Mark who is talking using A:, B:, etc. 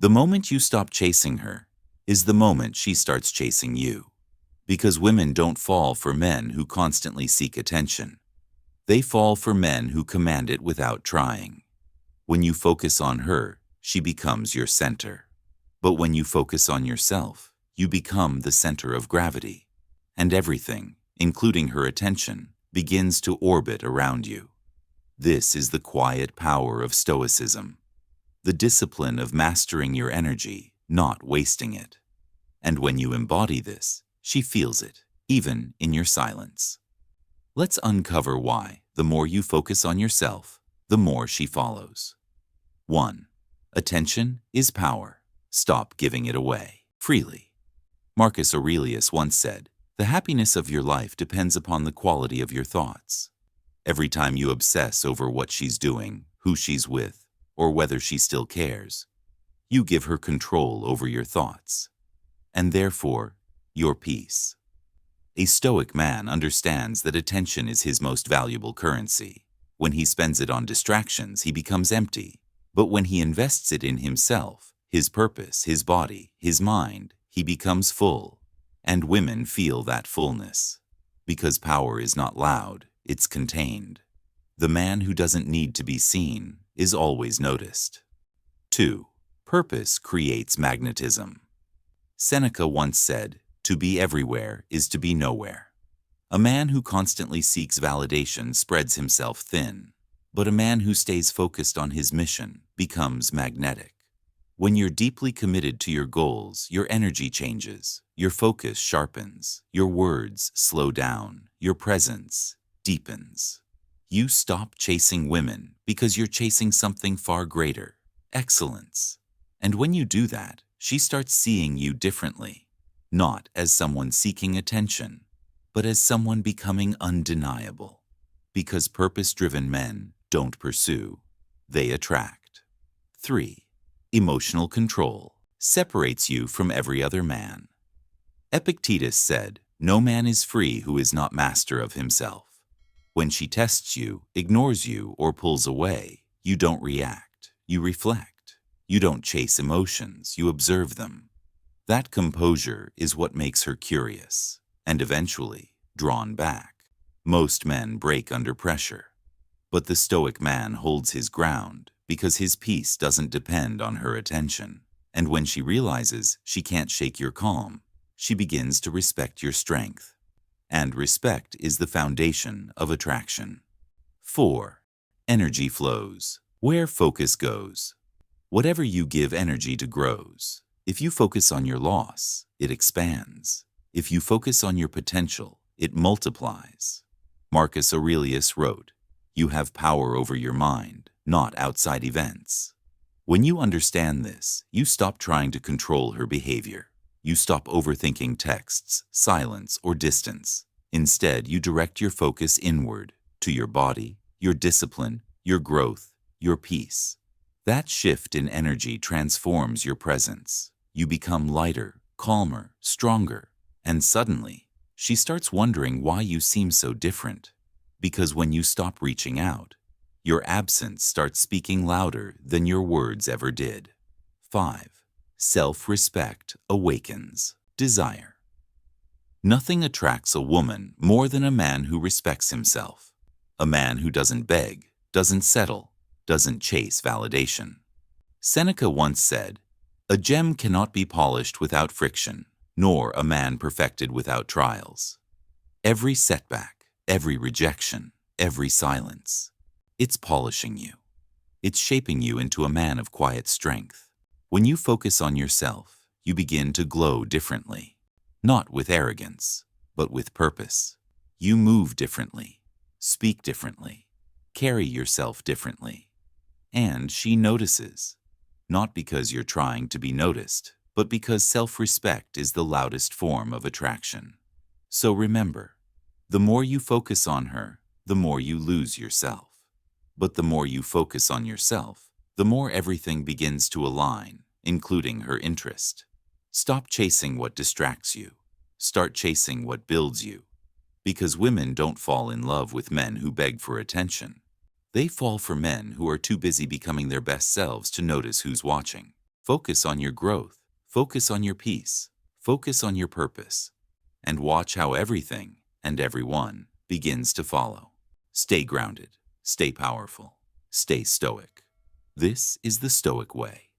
A: The moment you stop chasing her is the moment she starts chasing you. Because women don't fall for men who constantly seek attention. They fall for men who command it without trying. When you focus on her, she becomes your center. But when you focus on yourself, you become the center of gravity. And everything, including her attention, begins to orbit around you. This is the quiet power of Stoicism. The discipline of mastering your energy, not wasting it. And when you embody this, she feels it, even in your silence. Let's uncover why, the more you focus on yourself, the more she follows. 1. Attention is power. Stop giving it away freely. Marcus Aurelius once said, "The happiness of your life depends upon the quality of your thoughts." Every time you obsess over what she's doing, who she's with, or whether she still cares, you give her control over your thoughts, and therefore, your peace. A Stoic man understands that attention is his most valuable currency. When he spends it on distractions, he becomes empty. But when he invests it in himself, his purpose, his body, his mind, he becomes full. And women feel that fullness. Because power is not loud, it's contained. The man who doesn't need to be seen is always noticed. 2. Purpose creates magnetism. Seneca once said, "To be everywhere is to be nowhere." A man who constantly seeks validation spreads himself thin, but a man who stays focused on his mission becomes magnetic. When you're deeply committed to your goals, your energy changes, your focus sharpens, your words slow down, your presence deepens. You stop chasing women because you're chasing something far greater, excellence. And when you do that, she starts seeing you differently, not as someone seeking attention, but as someone becoming undeniable. Because purpose-driven men don't pursue, they attract. 3. Emotional control separates you from every other man. Epictetus said, "No man is free who is not master of himself." When she tests you, ignores you, or pulls away, you don't react, you reflect. You don't chase emotions, you observe them. That composure is what makes her curious, and eventually drawn back. Most men break under pressure, but the Stoic man holds his ground because his peace doesn't depend on her attention. And when she realizes she can't shake your calm, she begins to respect your strength. And respect is the foundation of attraction. 4. Energy flows. Where focus goes. Whatever you give energy to grows. If you focus on your loss, it expands. If you focus on your potential, it multiplies. Marcus Aurelius wrote, "You have power over your mind, not outside events." When you understand this, you stop trying to control her behavior. You stop overthinking texts, silence, or distance. Instead, you direct your focus inward, to your body, your discipline, your growth, your peace. That shift in energy transforms your presence. You become lighter, calmer, stronger, and suddenly, she starts wondering why you seem so different. Because when you stop reaching out, your absence starts speaking louder than your words ever did. 5. Self-respect awakens desire. Nothing attracts a woman more than a man who respects himself. A man who doesn't beg, doesn't settle, doesn't chase validation. Seneca once said, "A gem cannot be polished without friction, nor a man perfected without trials." Every setback, every rejection, every silence, it's polishing you. It's shaping you into a man of quiet strength. When you focus on yourself, you begin to glow differently. Not with arrogance, but with purpose. You move differently, speak differently, carry yourself differently. And she notices, not because you're trying to be noticed, but because self-respect is the loudest form of attraction. So remember, the more you focus on her, the more you lose yourself. But the more you focus on yourself, the more everything begins to align, including her interest. Stop chasing what distracts you. Start chasing what builds you. Because women don't fall in love with men who beg for attention. They fall for men who are too busy becoming their best selves to notice who's watching. Focus on your growth. Focus on your peace. Focus on your purpose. And watch how everything and everyone begins to follow. Stay grounded. Stay powerful. Stay stoic. This is the Stoic way.